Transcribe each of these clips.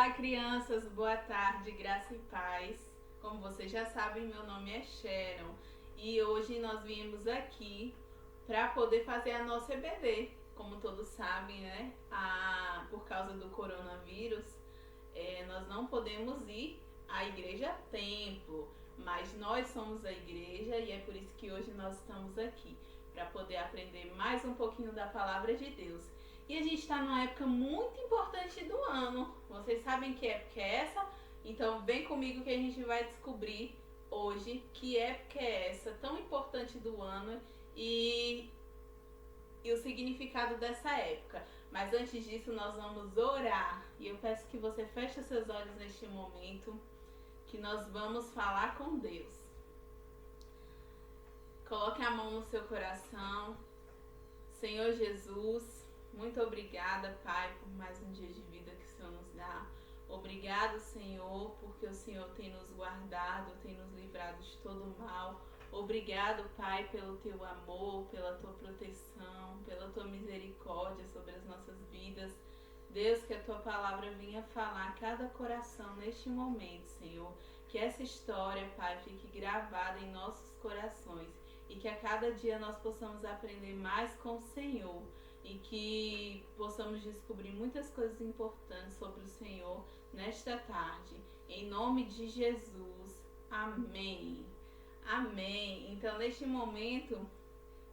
Olá, crianças, boa tarde, graça e paz. Como vocês já sabem, meu nome é Sharon e hoje nós viemos aqui para poder fazer a nossa EBD. Como todos sabem, né? Por causa do coronavírus, nós não podemos ir à igreja templo, mas nós somos a igreja e é por isso que hoje nós estamos aqui, para poder aprender mais um pouquinho da palavra de Deus. E a gente está numa época muito importante do ano. Vocês sabem que época é essa? Então vem comigo que a gente vai descobrir hoje que época é essa tão importante do ano e o significado dessa época. Mas antes disso nós vamos orar. E eu peço que você feche seus olhos neste momento, que nós vamos falar com Deus. Coloque a mão no seu coração. Senhor Jesus, muito obrigada, Pai, por mais um dia de vida que o Senhor nos dá. Obrigado, Senhor, porque o Senhor tem nos guardado, tem nos livrado de todo o mal. Obrigado, Pai, pelo Teu amor, pela Tua proteção, pela Tua misericórdia sobre as nossas vidas. Deus, que a Tua palavra venha falar a cada coração neste momento, Senhor. Que essa história, Pai, fique gravada em nossos corações e que a cada dia nós possamos aprender mais com o Senhor. E que possamos descobrir muitas coisas importantes sobre o Senhor nesta tarde. Em nome de Jesus. Amém. Amém. Então, neste momento,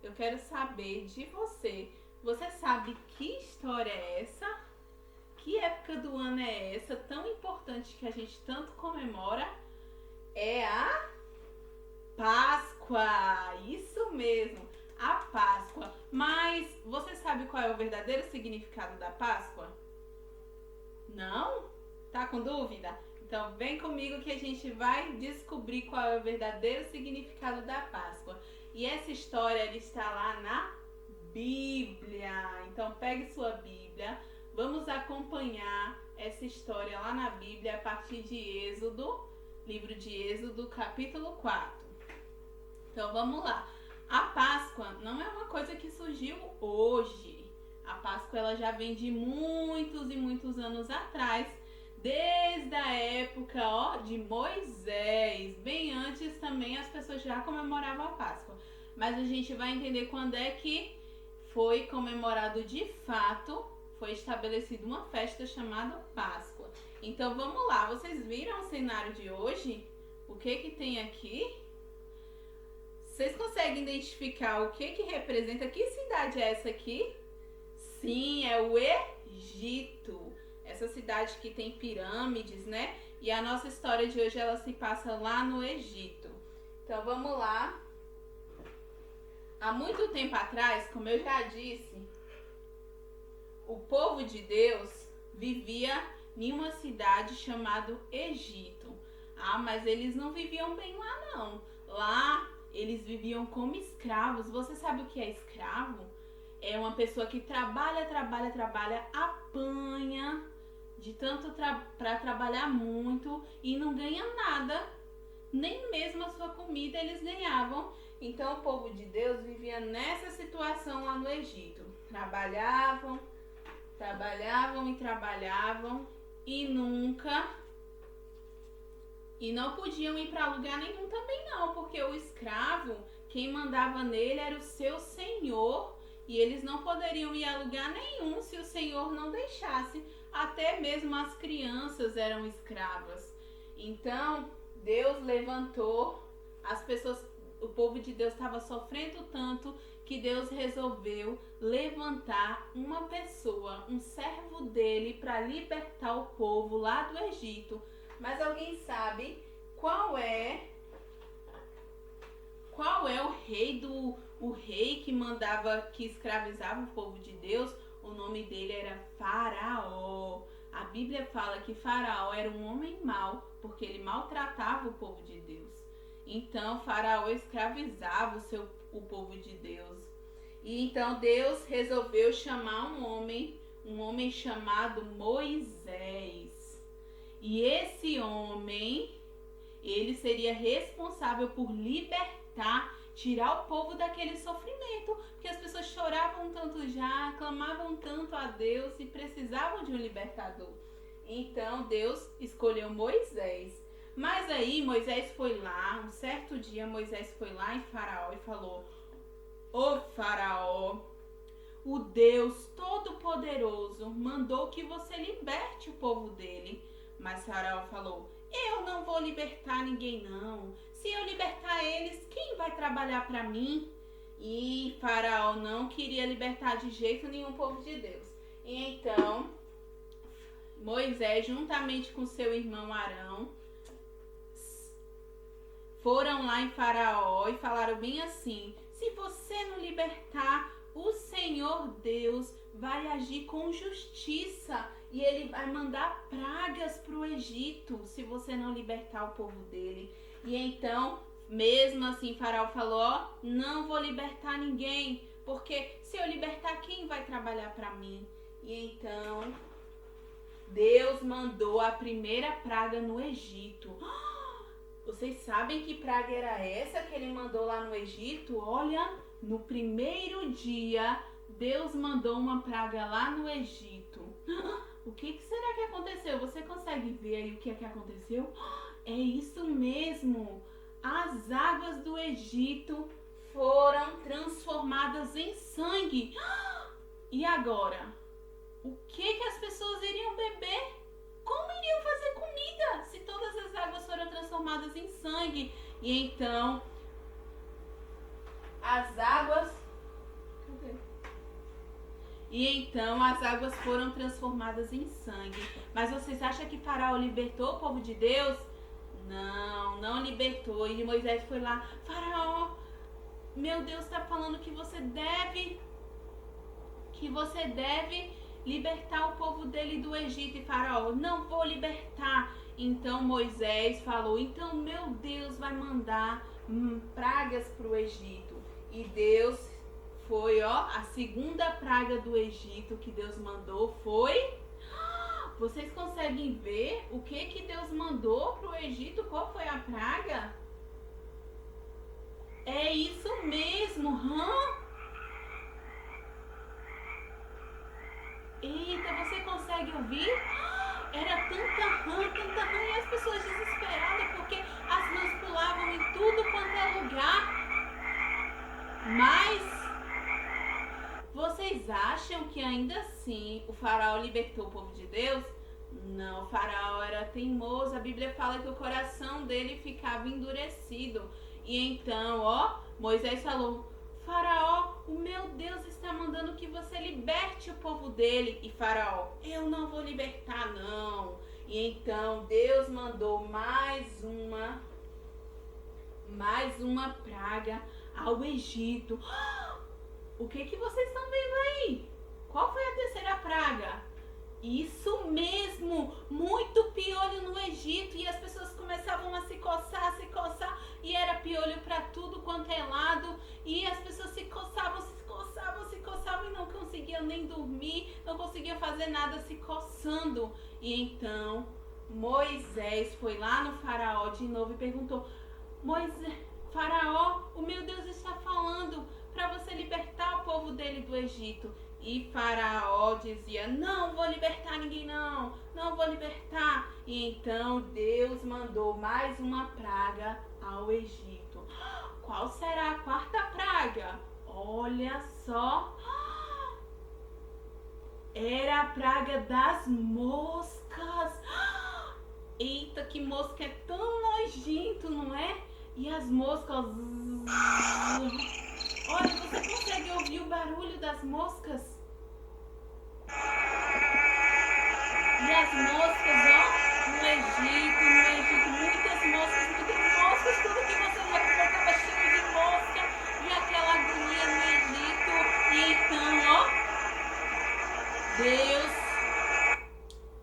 eu quero saber de você. Você sabe que história é essa? Que época do ano é essa tão importante que a gente tanto comemora? É a Páscoa. Isso mesmo. A Páscoa. Mas você sabe qual é o verdadeiro significado da Páscoa? Não? Tá com dúvida? Então vem comigo que a gente vai descobrir qual é o verdadeiro significado da Páscoa. E essa história ela está lá na Bíblia. Então pegue sua Bíblia. Vamos acompanhar essa história lá na Bíblia a partir de Êxodo, livro de Êxodo, capítulo 4. Então vamos lá. A Páscoa não é uma coisa que surgiu hoje. A Páscoa ela já vem de muitos e muitos anos atrás, desde a época de Moisés. Bem antes também as pessoas já comemoravam a Páscoa. Mas a gente vai entender quando é que foi comemorado de fato, foi estabelecida uma festa chamada Páscoa. Então vamos lá, vocês viram o cenário de hoje? O que tem aqui? Vocês conseguem identificar o que representa? Que cidade é essa aqui? Sim, é o Egito. Essa cidade que tem pirâmides, né? E a nossa história de hoje, ela se passa lá no Egito. Então, vamos lá. Há muito tempo atrás, como eu já disse, o povo de Deus vivia em uma cidade chamada Egito. Mas eles não viviam bem lá, não. Lá eles viviam como escravos. Você sabe o que é escravo? É uma pessoa que trabalha, apanha de tanto para trabalhar muito e não ganha nada. Nem mesmo a sua comida eles ganhavam. Então o povo de Deus vivia nessa situação lá no Egito. Trabalhavam e não podiam ir para lugar nenhum também não, porque o escravo, quem mandava nele era o seu senhor, e eles não poderiam ir a lugar nenhum se o senhor não deixasse. Até mesmo as crianças eram escravas. Então, Deus levantou as pessoas, o povo de Deus estava sofrendo tanto que Deus resolveu levantar uma pessoa, um servo dele, para libertar o povo lá do Egito. Mas alguém sabe qual é o rei que mandava, que escravizava o povo de Deus? O nome dele era Faraó. A Bíblia fala que Faraó era um homem mau, porque ele maltratava o povo de Deus. Então Faraó escravizava o povo de Deus. E então Deus resolveu chamar um homem chamado Moisés. E esse homem, ele seria responsável por libertar, tirar o povo daquele sofrimento, porque as pessoas choravam tanto já, clamavam tanto a Deus e precisavam de um libertador. Então Deus escolheu Moisés. Mas aí Moisés foi lá, um certo dia Moisés foi lá em Faraó e falou: Ô Faraó, o Deus Todo-Poderoso mandou que você liberte o povo dele. Mas Faraó falou: eu não vou libertar ninguém não. Se eu libertar eles, quem vai trabalhar para mim? E Faraó não queria libertar de jeito nenhum o povo de Deus. E então Moisés, juntamente com seu irmão Arão, foram lá em Faraó e falaram bem assim: se você não libertar, o Senhor Deus vai agir com justiça e ele vai mandar pragas para o Egito se você não libertar o povo dele. E então, mesmo assim, Faraó falou: ó, não vou libertar ninguém, porque se eu libertar, quem vai trabalhar para mim? E então Deus mandou a primeira praga no Egito. Vocês sabem que praga era essa que ele mandou lá no Egito? Olha, no primeiro dia, Deus mandou uma praga lá no Egito. O que será que aconteceu? Você consegue ver aí o que é que aconteceu? É isso mesmo! As águas do Egito foram transformadas em sangue. E agora? O que as pessoas iriam beber? Como iriam fazer comida se todas as águas foram transformadas em sangue? E então, as águas... Cadê? E então as águas foram transformadas em sangue. Mas vocês acham que Faraó libertou o povo de Deus? Não, não libertou. E Moisés foi lá: Faraó, meu Deus está falando que você deve libertar o povo dele do Egito. E Faraó: não vou libertar. Então Moisés falou: então meu Deus vai mandar pragas para o Egito. E Deus foi, ó, a segunda praga do Egito que Deus mandou foi... Vocês conseguem ver o que Deus mandou para o Egito? Qual foi a praga? É isso mesmo, Eita, você consegue ouvir? Era tanta rã, e as pessoas desesperadas porque as rãs pulavam em tudo quanto é lugar. Mas vocês acham que ainda assim o Faraó libertou o povo de Deus? Não, o Faraó era teimoso. A Bíblia fala que o coração dele ficava endurecido. E então, ó, Moisés falou: Faraó, o meu Deus está mandando que você liberte o povo dele. E Faraó: eu não vou libertar não. E então Deus mandou mais uma praga ao Egito. O que vocês estão vendo aí? Qual foi a terceira praga? Isso mesmo, muito piolho no Egito, e as pessoas começavam a se coçar, e era piolho para tudo quanto é lado, e as pessoas se coçavam e não conseguiam nem dormir, não conseguiam fazer nada se coçando. E então Moisés foi lá no Faraó de novo e perguntou: Faraó, o meu Deus está falando para você libertar o povo dele do Egito. E Faraó dizia: não vou libertar ninguém não vou libertar. E então Deus mandou mais uma praga ao Egito. Qual será a quarta praga? Olha só, era a praga das moscas. Eita, que mosca é tão nojento, não é? E as moscas... Olha, você consegue ouvir o barulho das moscas? E as moscas, ó, no Egito, muitas moscas, tudo que você ia comer estava cheio de mosca, e aquela agonia no Egito. E então, ó,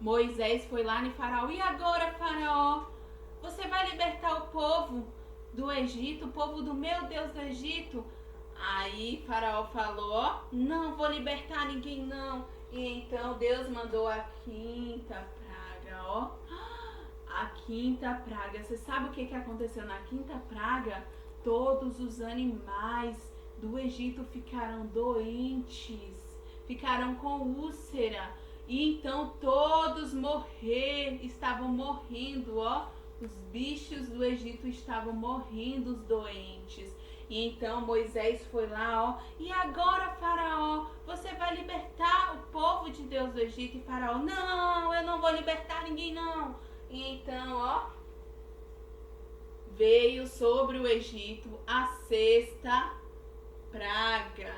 Moisés foi lá no Faraó: e agora, Faraó, você vai libertar o povo do Egito, o povo do meu Deus do Egito? Aí Faraó falou: ó, não vou libertar ninguém não. E então Deus mandou a quinta praga, ó. A quinta praga. Você sabe o que aconteceu na quinta praga? Todos os animais do Egito ficaram doentes, ficaram com úlcera. E então todos estavam morrendo, ó. Os bichos do Egito estavam morrendo, os doentes. E então Moisés foi lá, ó. E agora, Faraó, você vai libertar o povo de Deus do Egito? E Faraó, não, eu não vou libertar ninguém, não. E então, ó, veio sobre o Egito a sexta praga.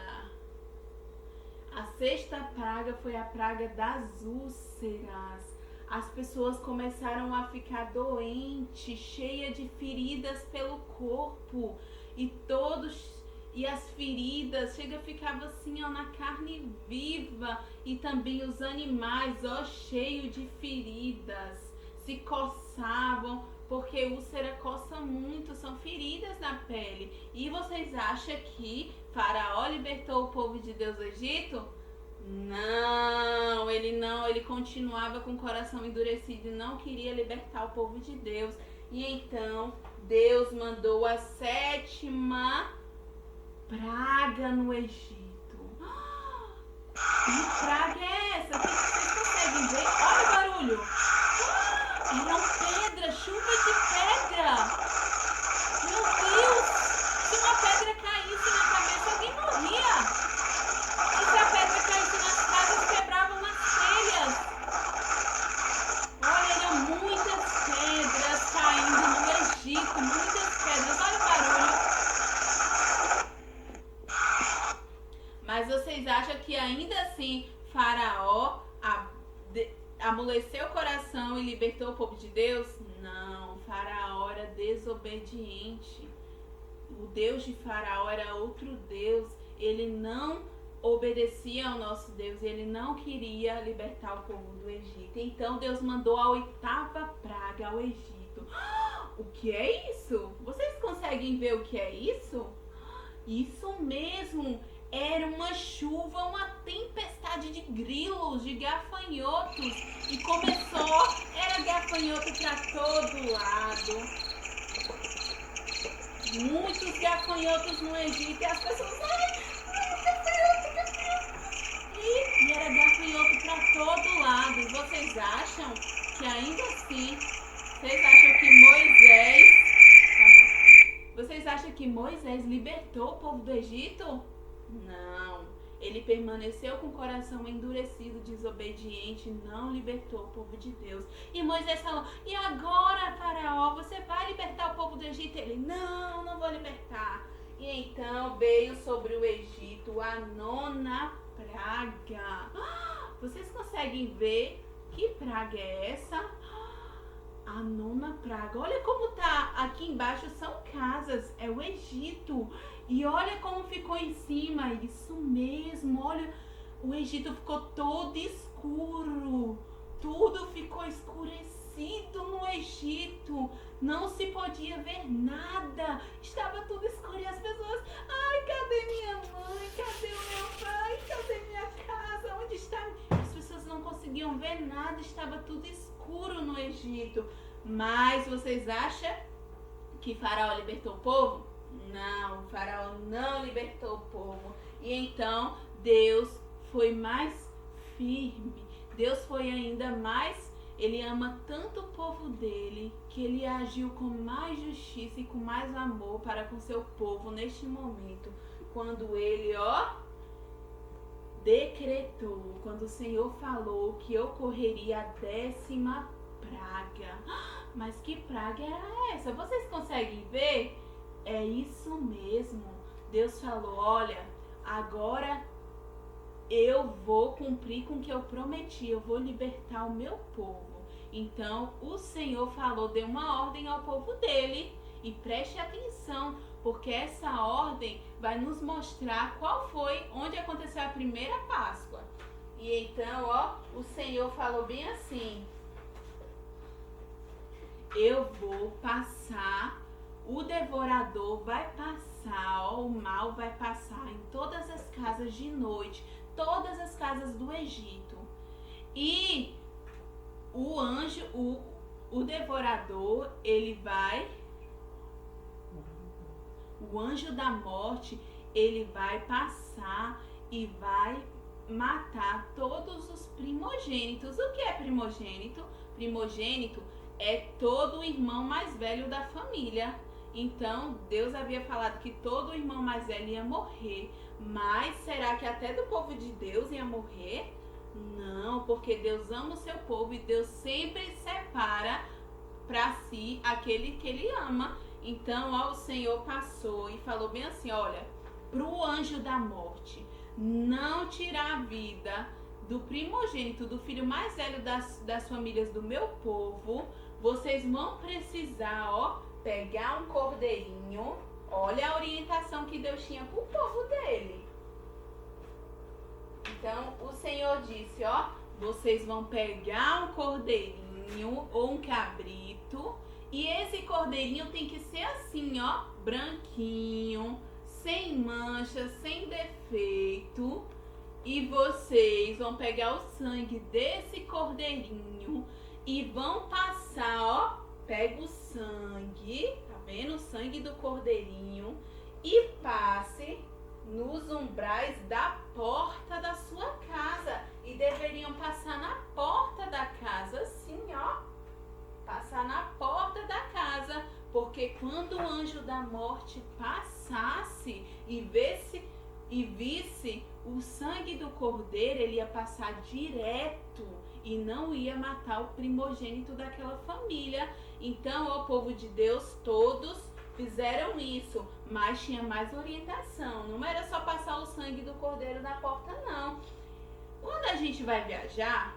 A sexta praga foi a praga das úlceras. As pessoas começaram a ficar doentes, cheias de feridas pelo corpo. E as feridas ficava assim, ó, na carne viva. E também os animais, ó, cheios de feridas, se coçavam, porque úlcera coça muito, são feridas na pele. E vocês acham que Faraó libertou o povo de Deus do Egito? Não, ele continuava com o coração endurecido e não queria libertar o povo de Deus. E então Deus mandou a sétima praga no Egito. Que praga é essa? Vocês conseguem ver? Olha o barulho. Eram pedras, chuva de pedra. Meu Deus! Se uma pedra caísse na cabeça, alguém morria. E se a pedra caísse nas casas, quebravam nas telhas. Olha, eram muitas pedras caindo no Egito, muitas pedras. Olha o barulho. Mas vocês acham que ainda assim Faraó amoleceu o coração e libertou o povo de Deus? Não, Faraó era desobediente. O Deus de Faraó era outro Deus. Ele não obedecia ao nosso Deus. Ele não queria libertar o povo do Egito. Então Deus mandou a oitava praga ao Egito. O que é isso? Vocês conseguem ver o que é isso? Isso mesmo. Era uma chuva, uma tempestade de grilos, de gafanhotos. E começou, era gafanhoto para todo lado. Muitos gafanhotos no Egito. E as pessoas, gafanhoto. E era gafanhoto para todo lado. E vocês acham que ainda assim, vocês acham que Moisés libertou o povo do Egito? Não, ele permaneceu com o coração endurecido, desobediente, não libertou o povo de Deus. E Moisés falou, e agora, Faraó, você vai libertar o povo do Egito? Ele, não vou libertar. E então veio sobre o Egito a nona praga. Vocês conseguem ver que praga é essa? A nona praga. Olha como tá aqui embaixo, são casas, é o Egito. E olha como ficou em cima, isso mesmo, olha, o Egito ficou todo escuro, tudo ficou escurecido no Egito, não se podia ver nada, estava tudo escuro e as pessoas, ai, cadê minha mãe, cadê o meu pai, cadê minha casa, onde está? As pessoas não conseguiam ver nada, estava tudo escuro no Egito. Mas vocês acham que Faraó libertou o povo? Não, o Faraó não libertou o povo. E então Deus foi mais firme. Deus foi ainda mais. Ele ama tanto o povo dele que ele agiu com mais justiça e com mais amor para com seu povo neste momento. Quando ele, decretou, quando o Senhor falou que ocorreria a 10ª praga. Mas que praga era essa? Vocês conseguem ver? É isso mesmo. Deus falou, olha, agora eu vou cumprir com o que eu prometi, eu vou libertar o meu povo. Então o Senhor falou, deu uma ordem ao povo dele. E preste atenção, porque essa ordem vai nos mostrar onde aconteceu a primeira Páscoa. E então, o Senhor falou bem assim, eu vou passar, o devorador vai passar, o mal vai passar em todas as casas de noite, todas as casas do Egito. E o anjo, o devorador, o anjo da morte, ele vai passar e vai matar todos os primogênitos. O que é primogênito? Primogênito é todo o irmão mais velho da família. Então, Deus havia falado que todo o irmão mais velho ia morrer. Mas será que até do povo de Deus ia morrer? Não, porque Deus ama o seu povo e Deus sempre separa para si aquele que ele ama. Então, ó, o Senhor passou e falou bem assim, olha, para o anjo da morte não tirar a vida do primogênito, do filho mais velho das famílias do meu povo, vocês vão precisar, ó, pegar um cordeirinho. Olha a orientação que Deus tinha para o povo dele. Então, o Senhor disse, ó, vocês vão pegar um cordeirinho ou um cabrito, e esse cordeirinho tem que ser assim, ó, branquinho, sem mancha, sem defeito. E vocês vão pegar o sangue desse cordeirinho e vão passar, ó, pega o sangue, tá vendo? O sangue do cordeirinho e passe nos umbrais da porta da sua casa. E deveriam passar na porta da casa, assim, ó. Passar na porta da casa, porque quando o anjo da morte passasse e visse o sangue do cordeiro, ele ia passar direto e não ia matar o primogênito daquela família. Então, ó povo de Deus, todos fizeram isso, mas tinha mais orientação. Não era só passar o sangue do cordeiro na porta, não. Quando a gente vai viajar,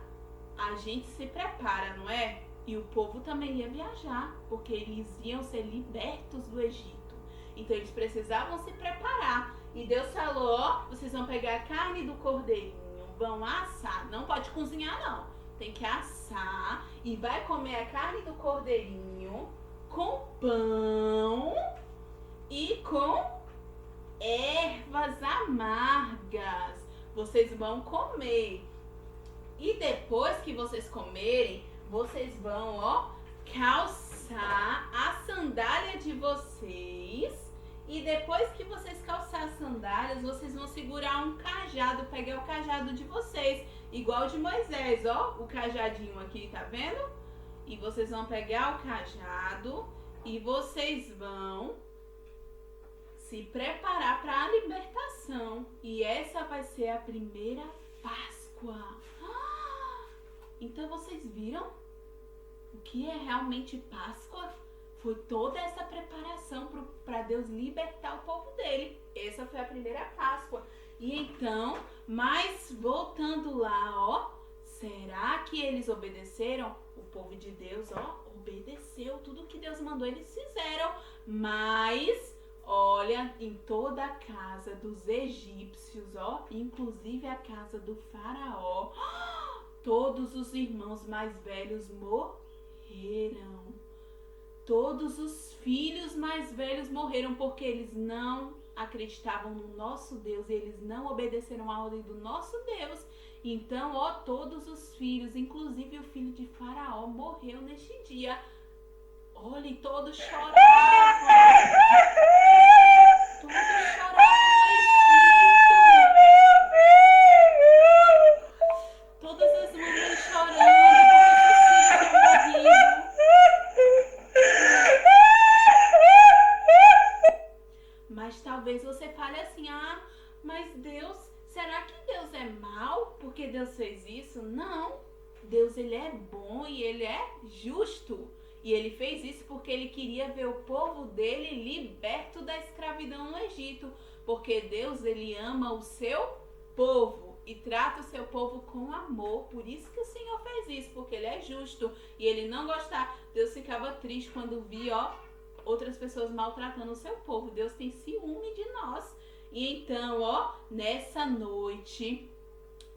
a gente se prepara, não é? E o povo também ia viajar, porque eles iam ser libertos do Egito. Então eles precisavam se preparar. E Deus falou, ó, vocês vão pegar a carne do cordeirinho, vão assar. Não pode cozinhar, não. Tem que assar e vai comer a carne do cordeirinho com pão e com ervas amargas. Vocês vão comer. E depois que vocês comerem, vocês vão, ó, calçar a sandália de vocês. E depois que vocês calçar as sandálias, vocês vão segurar um cajado, pegar o cajado de vocês, igual de Moisés, ó, o cajadinho aqui, tá vendo? E vocês vão pegar o cajado e vocês vão se preparar para a libertação. E essa vai ser a primeira Páscoa. Então vocês viram o que é realmente Páscoa? Foi toda essa preparação para Deus libertar o povo dele. Essa foi a primeira Páscoa. E então, mas voltando lá, ó, será que eles obedeceram? O povo de Deus, ó, obedeceu tudo que Deus mandou, eles fizeram. Mas, olha, em toda a casa dos egípcios, ó, inclusive a casa do faraó, todos os irmãos mais velhos morreram. Todos os filhos mais velhos morreram porque eles não acreditavam no nosso Deus e eles não obedeceram à ordem do nosso Deus. Então, ó, todos os filhos, inclusive o filho de Faraó, morreu neste dia. Olha, e todos choravam. Todos choravam no Egito. Todas as mães chorando. Mas talvez você fale assim, mas Deus, será que Deus é mau porque Deus fez isso? Não, Deus ele é bom e ele é justo. E ele fez isso porque ele queria ver o povo dele liberto da escravidão no Egito. Porque Deus ele ama o seu povo e trata o seu povo com amor. Por isso que o Senhor fez isso, porque ele é justo. E ele não gostava, Deus ficava triste quando via, ó, outras pessoas maltratando o seu povo. Deus tem ciúme de nós. E então, ó, nessa noite,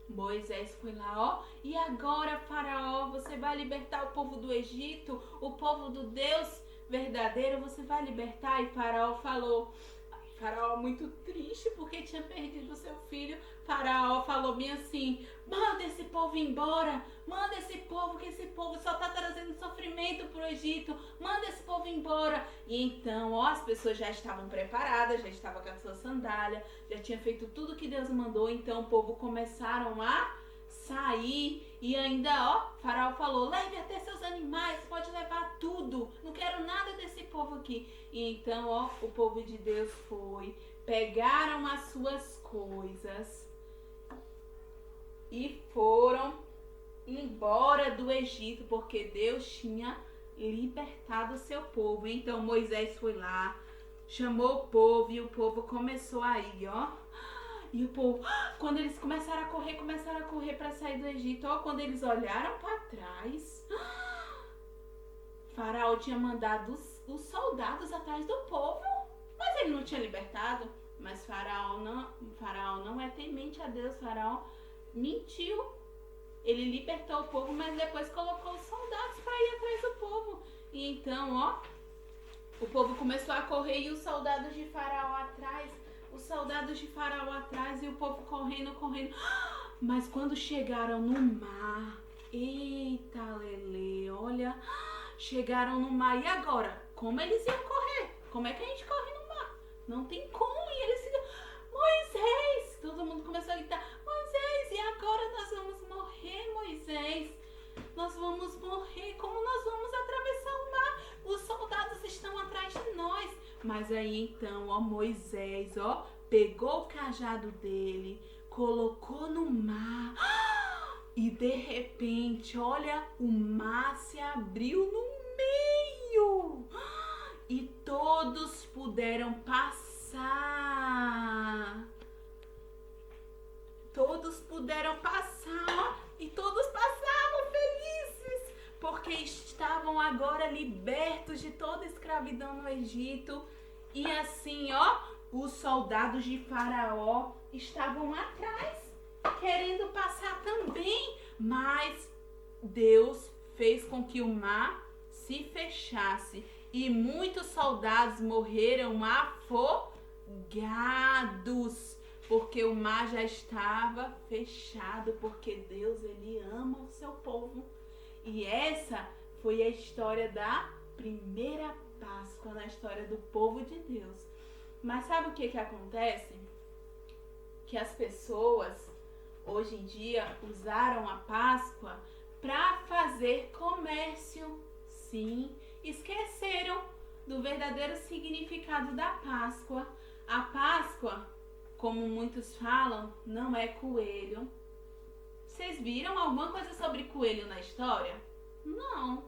Moisés foi lá, ó, e agora, Faraó, você vai libertar o povo do Egito, o povo do Deus verdadeiro, você vai libertar? E Faraó falou, Faraó muito triste porque tinha perdido o seu filho. Faraó falou bem assim, manda esse povo embora, manda esse povo, que esse povo só tá trazendo sofrimento pro Egito, manda esse povo embora. E então, ó, as pessoas já estavam preparadas, já estavam com a sua sandália, já tinha feito tudo que Deus mandou, então o povo começaram a sair e ainda, ó, Faraó falou, leve até seus animais, pode levar tudo, não quero nada desse povo aqui. E então, ó, o povo de Deus foi, pegaram as suas coisas e foram embora do Egito, porque Deus tinha libertado o seu povo. Então Moisés foi lá, chamou o povo e o povo começou a ir, ó. E o povo, quando eles começaram a correr para sair do Egito, ó, quando eles olharam para trás, Faraó tinha mandado os soldados atrás do povo, mas ele não tinha libertado. Mas Faraó não é temente a Deus, Faraó mentiu. Ele libertou o povo, mas depois colocou os soldados para ir atrás do povo. E então, ó, o povo começou a correr e os soldados de Faraó atrás. E o povo correndo. Mas quando chegaram no mar, eita lelê, olha, chegaram no mar. E agora? Como eles iam correr? Como é que a gente corre no mar? Não tem como. E eles ficam, Moisés! Todo mundo começou a gritar, Moisés, e agora nós vamos morrer, Moisés? Nós vamos morrer, como nós vamos atravessar o mar? Os soldados estão atrás de nós. Mas aí então, ó, Moisés, ó, pegou o cajado dele, colocou no mar e de repente, olha, o mar se abriu no meio e todos puderam passar. Todos puderam passar e todos passavam felizes, porque estavam agora libertos de toda a escravidão no Egito. E assim, ó, os soldados de Faraó estavam atrás, querendo passar também. Mas Deus fez com que o mar se fechasse e muitos soldados morreram afogados, porque o mar já estava fechado, porque Deus, ele ama o seu povo. E essa foi a história da primeira Páscoa, na história do povo de Deus. Mas sabe o que acontece? Que as pessoas, hoje em dia, usaram a Páscoa para fazer comércio. Sim, esqueceram do verdadeiro significado da Páscoa. A Páscoa, como muitos falam, não é coelho. Vocês viram alguma coisa sobre coelho na história? Não,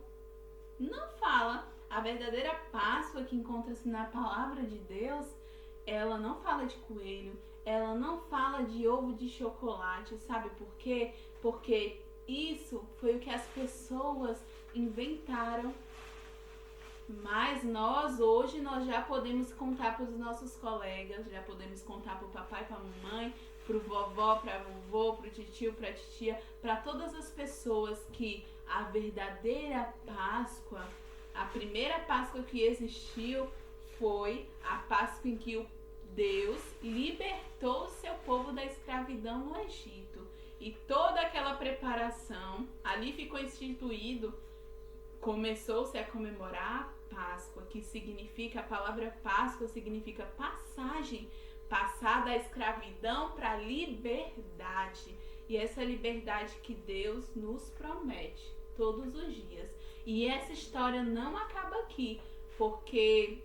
não fala. A verdadeira Páscoa que encontra-se na palavra de Deus, ela não fala de coelho, ela não fala de ovo de chocolate. Sabe por quê? Porque isso foi o que as pessoas inventaram. Mas nós hoje já podemos contar para os nossos colegas, já podemos contar para o papai, para a mamãe, para o vovó, para vovô, para o titio, para a titia, para todas as pessoas que a verdadeira Páscoa, a primeira Páscoa que existiu foi a Páscoa em que Deus libertou o seu povo da escravidão no Egito. E toda aquela preparação, ali ficou instituído, começou-se a comemorar a Páscoa, que significa, a palavra Páscoa significa passagem, passar da escravidão para a liberdade. E essa liberdade que Deus nos promete todos os dias. E essa história não acaba aqui, porque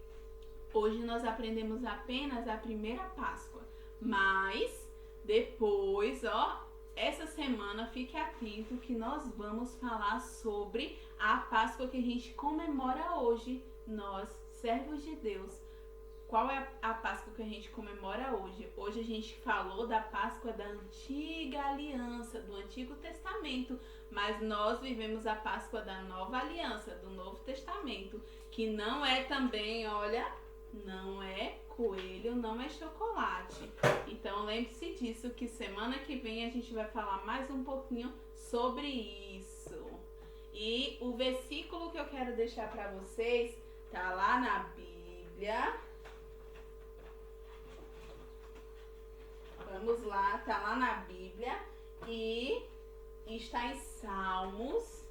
hoje nós aprendemos apenas a primeira Páscoa. Mas depois, ó, essa semana fique atento que nós vamos falar sobre a Páscoa que a gente comemora hoje, nós, servos de Deus. Qual é a Páscoa que a gente comemora hoje? Hoje a gente falou da Páscoa da antiga aliança, do Antigo Testamento, mas nós vivemos a Páscoa da nova aliança, do Novo Testamento, que não é também, olha, não é coelho, não é chocolate. Então lembre-se disso, que semana que vem a gente vai falar mais um pouquinho sobre isso. E o versículo que eu quero deixar para vocês tá lá na Bíblia. Vamos lá, tá lá na Bíblia e está em Salmos,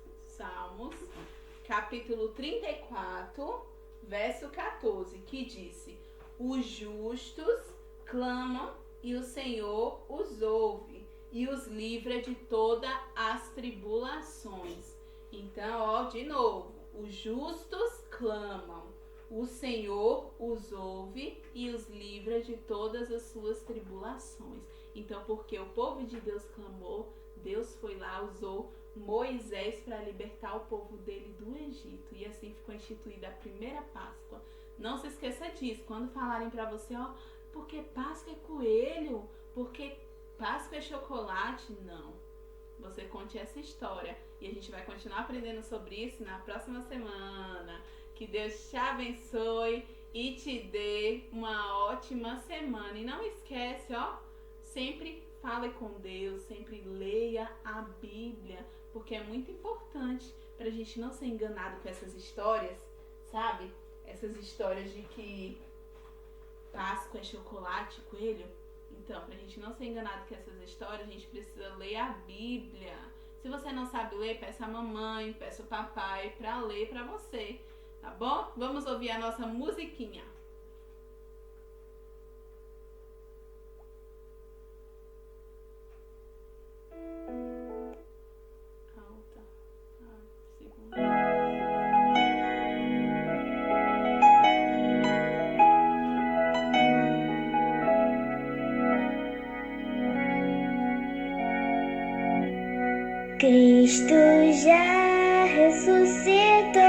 capítulo 34, verso 14, que disse: os justos clamam e o Senhor os ouve e os livra de todas as tribulações. Então, ó, de novo, os justos clamam, o Senhor os ouve e os livra de todas as suas tribulações. Então, porque o povo de Deus clamou, Deus foi lá, usou Moisés para libertar o povo dele do Egito. E assim ficou instituída a primeira Páscoa. Não se esqueça disso. Quando falarem para você, ó, porque Páscoa é coelho, porque Páscoa é chocolate, não. Você conte essa história e a gente vai continuar aprendendo sobre isso na próxima semana. Que Deus te abençoe e te dê uma ótima semana. E não esquece, ó, sempre fale com Deus, sempre leia a Bíblia, porque é muito importante para a gente não ser enganado com essas histórias, sabe? Essas histórias de que Páscoa é chocolate, coelho. Então, para a gente não ser enganado com essas histórias, a gente precisa ler a Bíblia. Se você não sabe ler, peça a mamãe, peça o papai para ler para você, tá bom? Vamos ouvir a nossa musiquinha. Cristo já ressuscitou,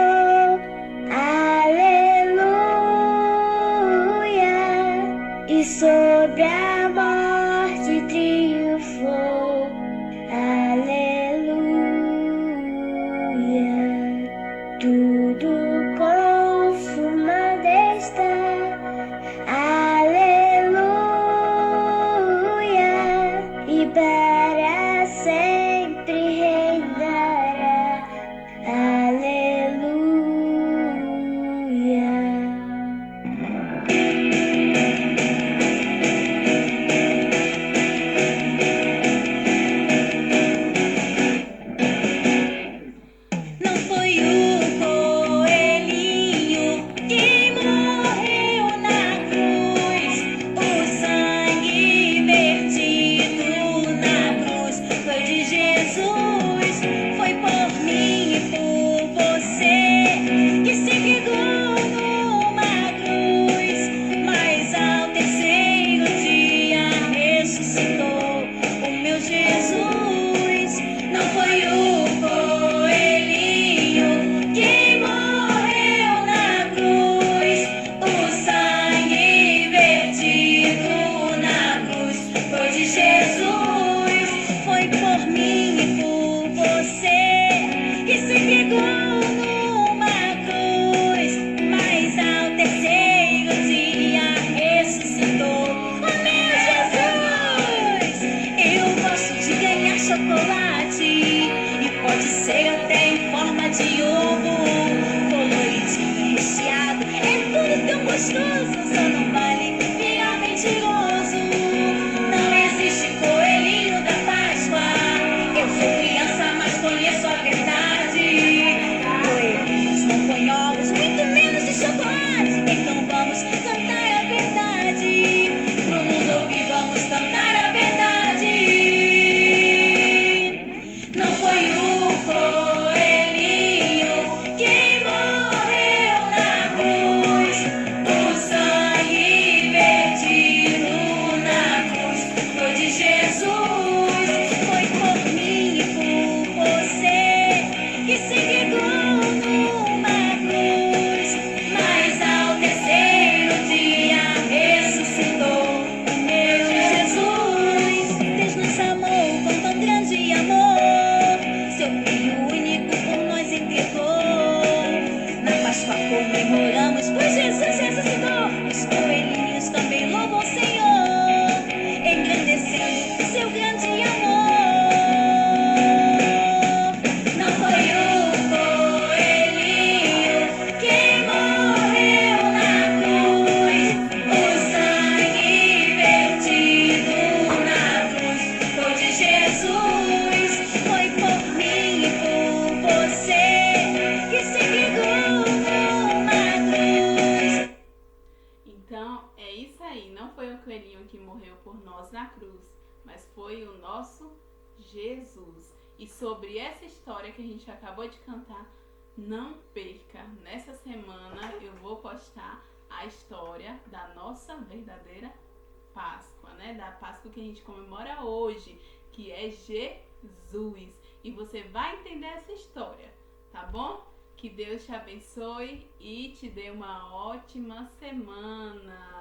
aleluia, e sobre a morte triunfou, aleluia, tudo consumado está, aleluia, e para sempre reinará, aleluia. Não foi o coelho morreu por nós na cruz, mas foi o nosso Jesus. E sobre essa história que a gente acabou de cantar, não perca, nessa semana eu vou postar a história da nossa verdadeira Páscoa, né? Da Páscoa que a gente comemora hoje, que é Jesus. E você vai entender essa história, tá bom? Que Deus te abençoe e te dê uma ótima semana.